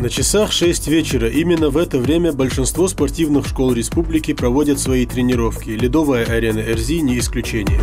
На часах 6 вечера. Именно в это время большинство спортивных школ республики проводят свои тренировки. Ледовая арена Эрзи не исключение.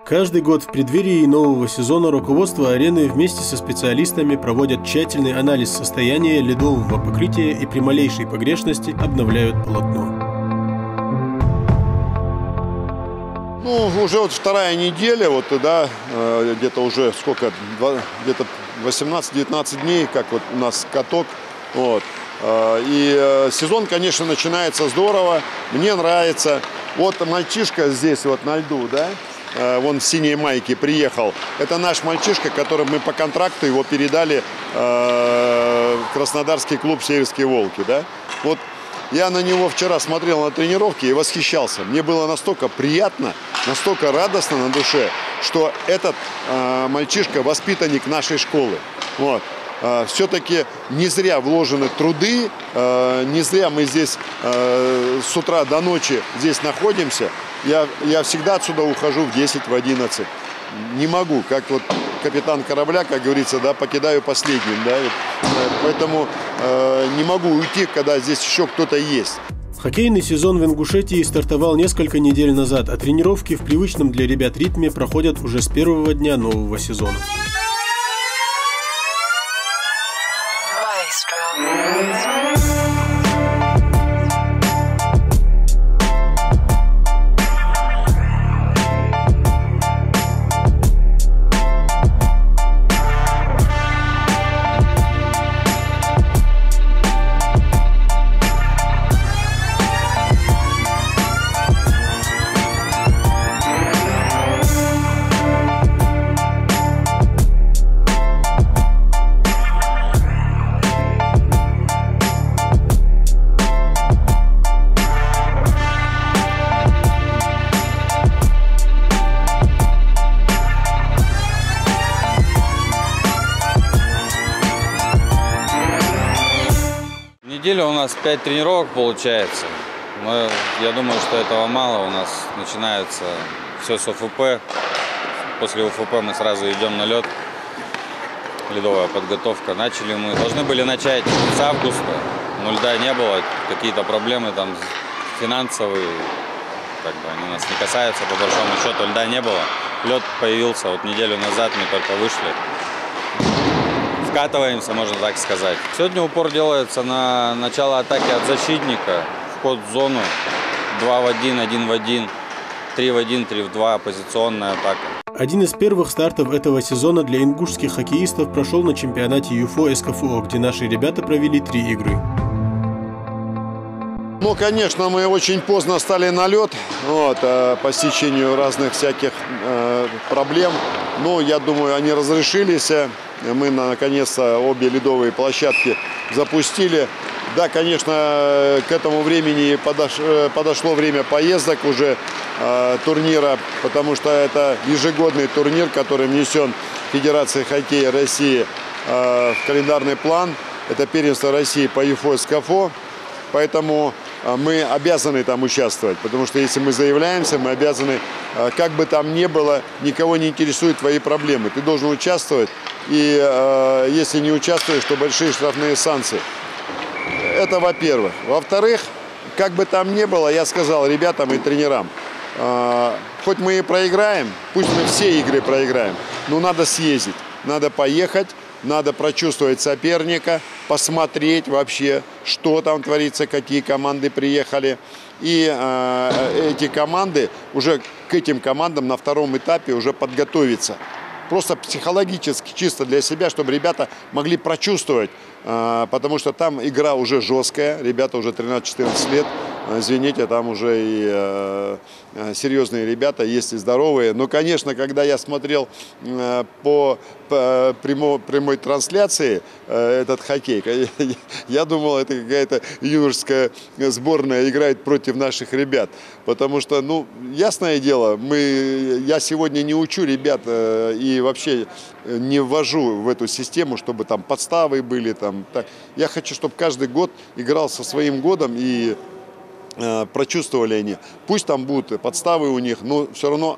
Каждый год в преддверии нового сезона руководство арены вместе со специалистами проводят тщательный анализ состояния ледового покрытия и при малейшей погрешности обновляют полотно. Ну, уже вот вторая неделя, вот, да, где-то уже сколько, где-то 18-19 дней, как вот у нас каток. Вот. И сезон, конечно, начинается здорово, мне нравится. Вот мальчишка здесь вот на льду, да? Вон в синей майке приехал. Это наш мальчишка, которым мы по контракту его передали в краснодарский клуб «Северские волки». Да? Вот я на него вчера смотрел на тренировки и восхищался. Мне было настолько приятно, настолько радостно на душе, что этот мальчишка воспитанник нашей школы. Вот. Все-таки не зря вложены труды, не зря мы здесь с утра до ночи здесь находимся. Я всегда отсюда ухожу в 10, в 11. Не могу, как вот капитан корабля, как говорится, да, покидаю последним. Да, поэтому не могу уйти, когда здесь еще кто-то есть. Хоккейный сезон в Ингушетии стартовал несколько недель назад, а тренировки в привычном для ребят ритме проходят уже с первого дня нового сезона. Неделя у нас 5 тренировок получается. Я думаю, что этого мало. У нас начинается все с УФП. После УФП мы сразу идем на лед. Ледовая подготовка. Должны были начать с августа, но льда не было. Какие-то проблемы там финансовые, как бы они нас не касаются, по большому счету льда не было. Лед появился вот неделю назад, мы только вышли. Вкатываемся, можно так сказать. Сегодня упор делается на начало атаки от защитника, вход в зону 2 в 1, 1 в 1, 3 в 1, 3 в 2, позиционная атака. Один из первых стартов этого сезона для ингушских хоккеистов прошел на чемпионате ЮФО СКФО, где наши ребята провели 3 игры. Ну, конечно, мы очень поздно стали на лед, вот, по стечению разных всяких проблем. Но я думаю, они разрешились. Мы, наконец-то, обе ледовые площадки запустили. Да, конечно, к этому времени подошло время поездок уже турнира, потому что это ежегодный турнир, который внесен Федерацией хоккея России в календарный план. Это первенство России по ЮФО СКФО. Поэтому мы обязаны там участвовать, потому что если мы заявляемся, мы обязаны, как бы там ни было, никого не интересуют твои проблемы. Ты должен участвовать, и если не участвуешь, то большие штрафные санкции. Это во-первых. Во-вторых, как бы там ни было, я сказал ребятам и тренерам, хоть мы и проиграем, пусть мы все игры проиграем, но надо съездить, надо поехать. Надо прочувствовать соперника, посмотреть вообще, что там творится, какие команды приехали. И эти команды, уже к этим командам на втором этапе уже подготовиться. просто психологически, чисто для себя, чтобы ребята могли прочувствовать, потому что там игра уже жесткая, ребята уже 13-14 лет, извините, там уже и серьезные ребята, есть и здоровые. Но, конечно, когда я смотрел по прямой трансляции этот хоккей, я думал, это какая-то юношеская сборная играет против наших ребят. Потому что, ну, ясное дело, я сегодня не учу ребят и вообще не ввожу в эту систему, чтобы там подставы были. Там, так. Я хочу, чтобы каждый год играл со своим годом и прочувствовали они. Пусть там будут подставы у них, но все равно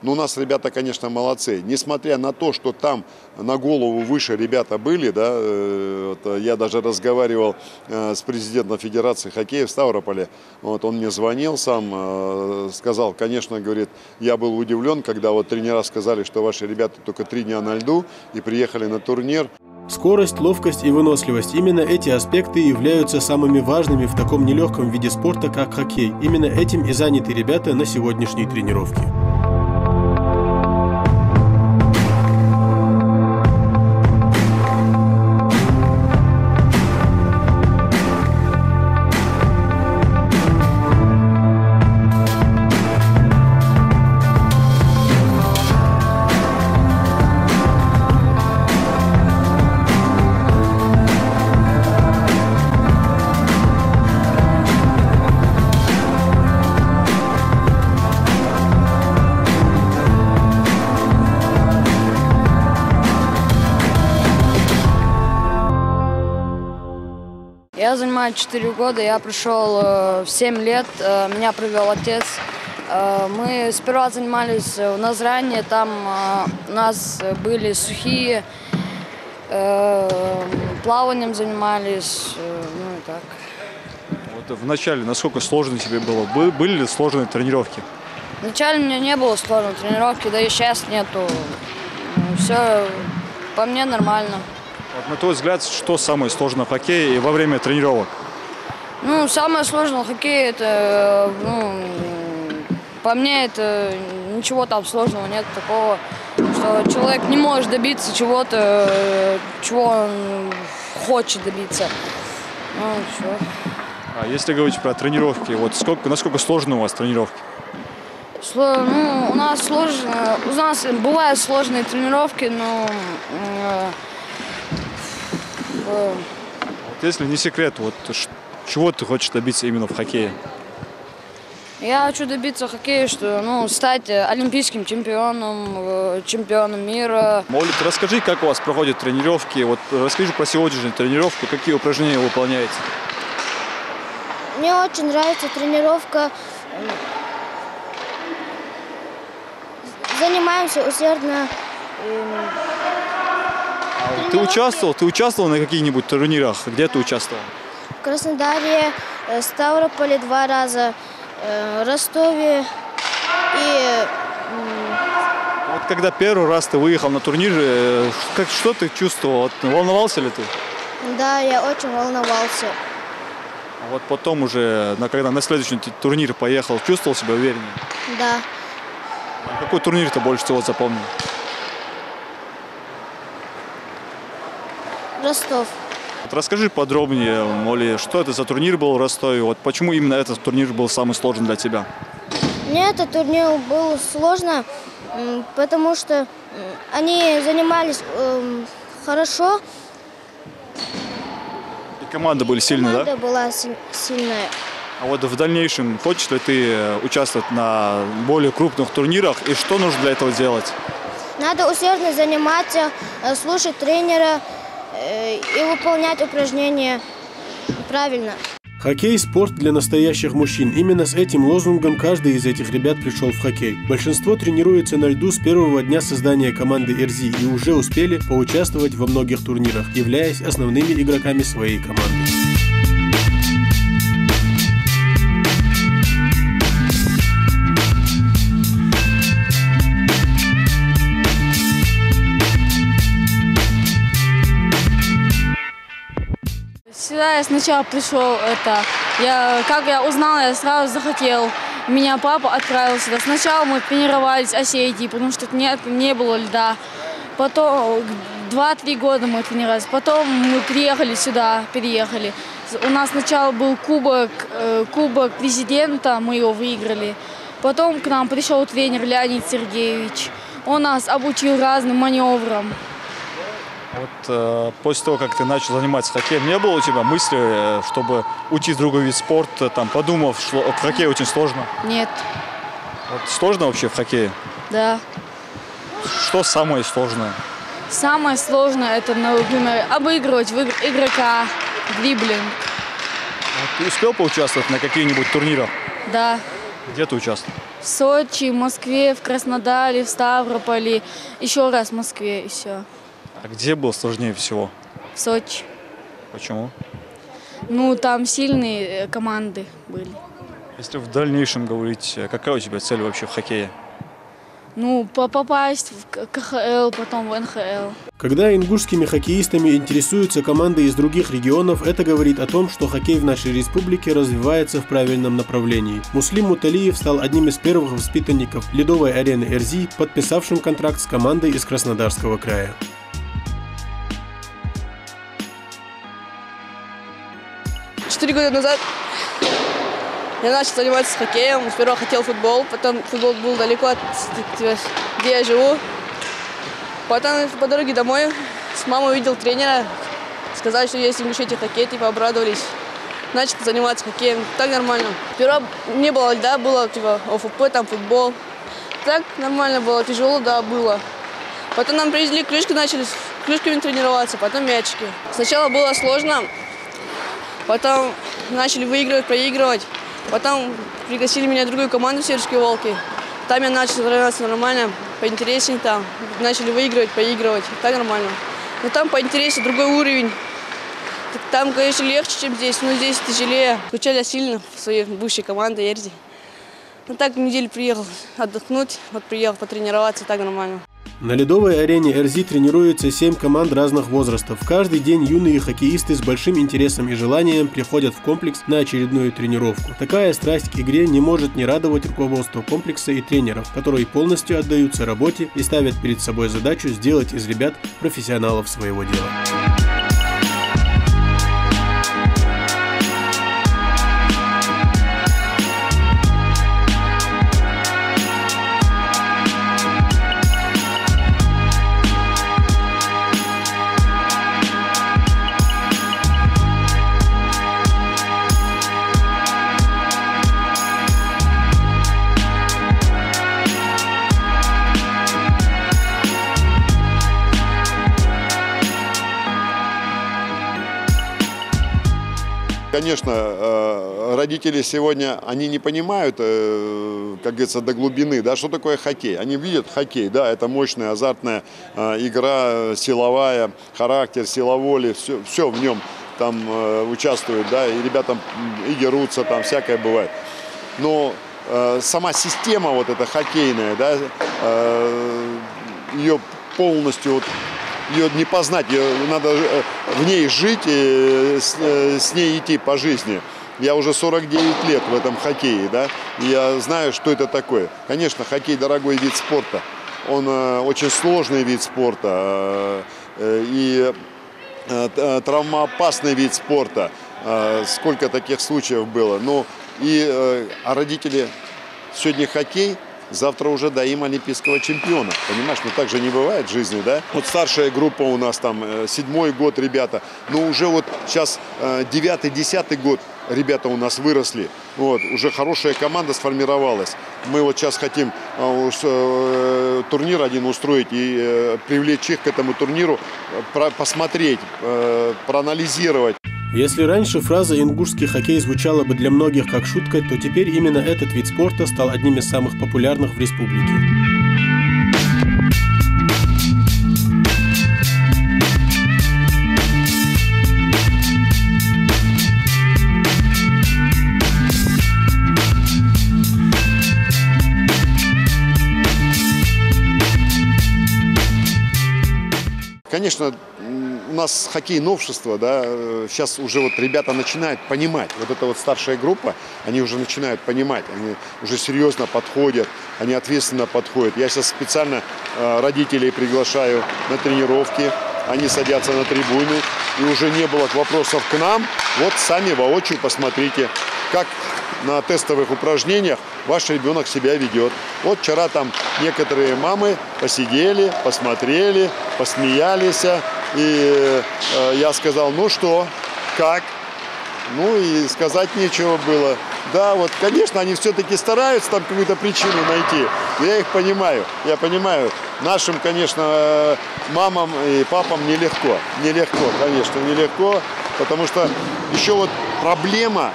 у нас ребята, конечно, молодцы. Несмотря на то, что там на голову выше ребята были, да, вот, я даже разговаривал с президентом Федерации хоккея в Ставрополе. Вот, он мне звонил сам, сказал, конечно, говорит, я был удивлен, когда вот тренера сказали, что ваши ребята только 3 дня на льду и приехали на турнир. Скорость, ловкость и выносливость – именно эти аспекты являются самыми важными в таком нелегком виде спорта, как хоккей. Именно этим и заняты ребята на сегодняшней тренировке. Я занимаюсь 4 года, я пришел в 7 лет, меня привел отец. Мы сперва занимались у нас ранее, там у нас были сухие, плаванием занимались, ну и так. Вот в начале насколько сложно тебе было? Были ли сложные тренировки? Вначале у меня не было сложной тренировки, да и сейчас нету. Все по мне нормально. Вот на твой взгляд, что самое сложное в хоккее и во время тренировок? Ну, самое сложное в хоккее, это, по мне, это ничего там сложного нет такого, что человек не может добиться чего-то, чего он хочет добиться. Ну, все. А если говорить про тренировки, вот насколько сложны у вас тренировки? Ну, у нас бывают сложные тренировки, но... Вот если не секрет, вот чего ты хочешь добиться именно в хоккее? Я хочу добиться в хоккее, что, стать олимпийским чемпионом, чемпионом мира. Молит, расскажи, как у вас проходят тренировки, вот расскажи про сегодняшнюю тренировку, какие упражнения вы выполняете? Мне очень нравится тренировка. Занимаемся усердно. Ты участвовал на каких-нибудь турнирах? Где ты участвовал? В Краснодаре, Ставрополе 2 раза, Ростове и... Вот когда первый раз ты выехал на турнир, что ты чувствовал? Волновался ли ты? Да, я очень волновался. А вот потом уже, когда на следующий турнир поехал, чувствовал себя увереннее? Да. А какой турнир ты больше всего запомнил? Ростов. Вот расскажи подробнее, Моли, что это за турнир был в Ростове? Вот почему именно этот турнир был самый сложный для тебя? Мне этот турнир был сложно, потому что они занимались хорошо. И команда были сильные, да? Команда была сильная. А вот в дальнейшем хочешь ли ты участвовать на более крупных турнирах? И что нужно для этого делать? Надо усердно заниматься, слушать тренера и выполнять упражнения правильно. Хоккей – спорт для настоящих мужчин. Именно с этим лозунгом каждый из этих ребят пришел в хоккей. Большинство тренируется на льду с первого дня создания команды РЗИ и уже успели поучаствовать во многих турнирах, являясь основными игроками своей команды. Сюда я сначала пришел, как я узнала, я сразу захотел. Меня папа отправил сюда. Сначала мы тренировались осетии, потому что не было льда. Потом 2-3 года мы тренировались. Потом мы приехали сюда, переехали. У нас сначала был кубок президента, мы его выиграли. Потом к нам пришел тренер Леонид Сергеевич. Он нас обучил разным маневрам. Вот после того, как ты начал заниматься хоккеем, не было у тебя мысли, чтобы уйти в другой вид спорта, там, подумав, что в хоккее очень сложно? Нет. Вот сложно вообще в хоккее? Да. Что самое сложное? Самое сложное, это, например, обыгрывать игрока, дриблинг. Вот ты успел поучаствовать на каких-нибудь турнирах? Да. Где ты участвовал? В Сочи, в Москве, в Краснодаре, в Ставрополе. Еще раз в Москве и все. А где было сложнее всего? В Сочи. Почему? Ну, там сильные команды были. Если в дальнейшем говорить, какая у тебя цель вообще в хоккее? Ну, попасть в КХЛ, потом в НХЛ. Когда ингушскими хоккеистами интересуются команды из других регионов, это говорит о том, что хоккей в нашей республике развивается в правильном направлении. Муслим Муталиев стал одним из первых воспитанников ледовой арены РЗИ, подписавшим контракт с командой из Краснодарского края. 4 года назад я начал заниматься хоккеем. Сперва хотел футбол, потом футбол был далеко от где я живу. Потом по дороге домой с мамой увидел тренера, сказали, что есть в Ингушетии хоккей, типа обрадовались. Начал заниматься хоккеем, так нормально. Сперва не было льда, было типа ОФП, там футбол. Так нормально было, тяжело, да, было. Потом нам привезли клюшки, начали клюшками тренироваться, потом мячики. Сначала было сложно, потом начали выигрывать, проигрывать. Потом пригласили меня в другую команду, Северские Волки. Там я начал тренироваться нормально, поинтереснее там. Начали выигрывать, проигрывать, так нормально. Но там поинтереснее, другой уровень. Там, конечно, легче, чем здесь, но здесь тяжелее. Скучали сильно в своей бывшей команде Эрзи. Ну так неделю приехал отдохнуть, вот приехал потренироваться, так нормально. На ледовой арене РЗИ тренируются 7 команд разных возрастов. Каждый день юные хоккеисты с большим интересом и желанием приходят в комплекс на очередную тренировку. Такая страсть к игре не может не радовать руководство комплекса и тренеров, которые полностью отдаются работе и ставят перед собой задачу сделать из ребят профессионалов своего дела. Конечно, родители сегодня, они не понимают, как говорится, до глубины, да, что такое хоккей. Они видят хоккей, да, это мощная, азартная игра, силовая, характер, сила воли, все в нем там участвует, да, и ребята и дерутся, там всякое бывает. Но сама система вот эта хоккейная, да, ее полностью вот, ее не познать, надо в ней жить и с ней идти по жизни. Я уже 49 лет в этом хоккее, да, и я знаю, что это такое. Конечно, хоккей дорогой вид спорта, он очень сложный вид спорта и травмоопасный вид спорта. Сколько таких случаев было. Ну, а родители сегодня хоккей, завтра уже даим олимпийского чемпиона. Понимаешь, ну так же не бывает в жизни, да? Вот старшая группа у нас там, 7-й год ребята, но уже вот сейчас 9-й, 10-й год ребята у нас выросли. Вот, уже хорошая команда сформировалась. Мы вот сейчас хотим турнир один устроить и привлечь их к этому турниру, посмотреть, проанализировать. Если раньше фраза «ингушский хоккей» звучала бы для многих как шутка, то теперь именно этот вид спорта стал одним из самых популярных в республике. Конечно, у нас хоккей новшество, да, сейчас уже вот ребята начинают понимать, вот эта вот старшая группа, они уже начинают понимать, они уже серьезно подходят, они ответственно подходят. Я сейчас специально родителей приглашаю на тренировки, они садятся на трибуны, и уже не было вопросов к нам. Вот сами воочию посмотрите, как на тестовых упражнениях ваш ребенок себя ведет. Вот вчера там некоторые мамы посидели, посмотрели, посмеялись, и я сказал, ну что, как? Ну и сказать нечего было. Да, вот, конечно, они все-таки стараются там какую-то причину найти. Я их понимаю. Я понимаю, нашим, конечно, мамам и папам нелегко. Нелегко, конечно, нелегко. Потому что еще вот проблема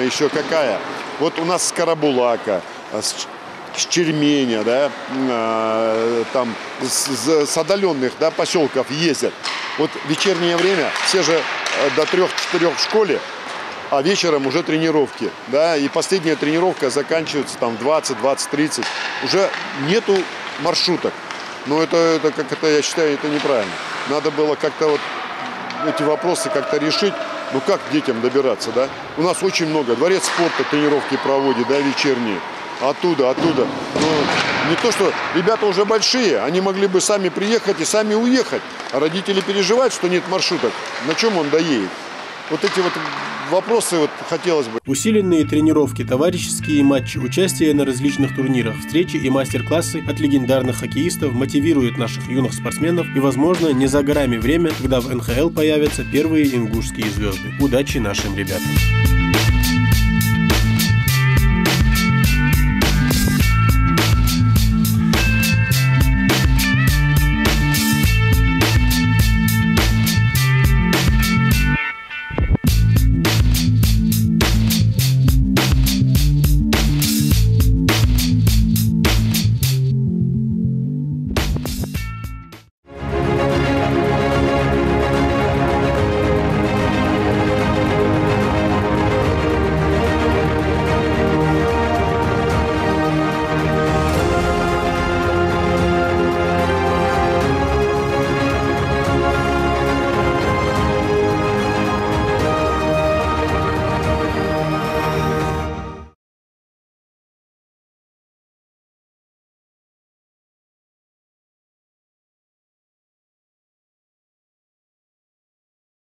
еще какая. Вот у нас с Карабулака, с Черменя, да, там с отдаленных, да, поселков ездят. Вот в вечернее время все же до 3-4 в школе, а вечером уже тренировки, да, и последняя тренировка заканчивается там в 20-30. Уже нету маршруток. Но это как это, я считаю, это неправильно. Надо было как-то вот эти вопросы как-то решить. Ну как к детям добираться, да? У нас очень много. Дворец спорта тренировки проводит, да, вечерние. Оттуда. Ну, не то, что ребята уже большие, они могли бы сами приехать и сами уехать. А родители переживают, что нет маршруток. На чем он доедет? Вот эти вот вопросы вот хотелось бы. Усиленные тренировки, товарищеские матчи, участие на различных турнирах, встречи и мастер-классы от легендарных хоккеистов мотивируют наших юных спортсменов, и, возможно, не за горами время, когда в НХЛ появятся первые ингушские звезды. Удачи нашим ребятам!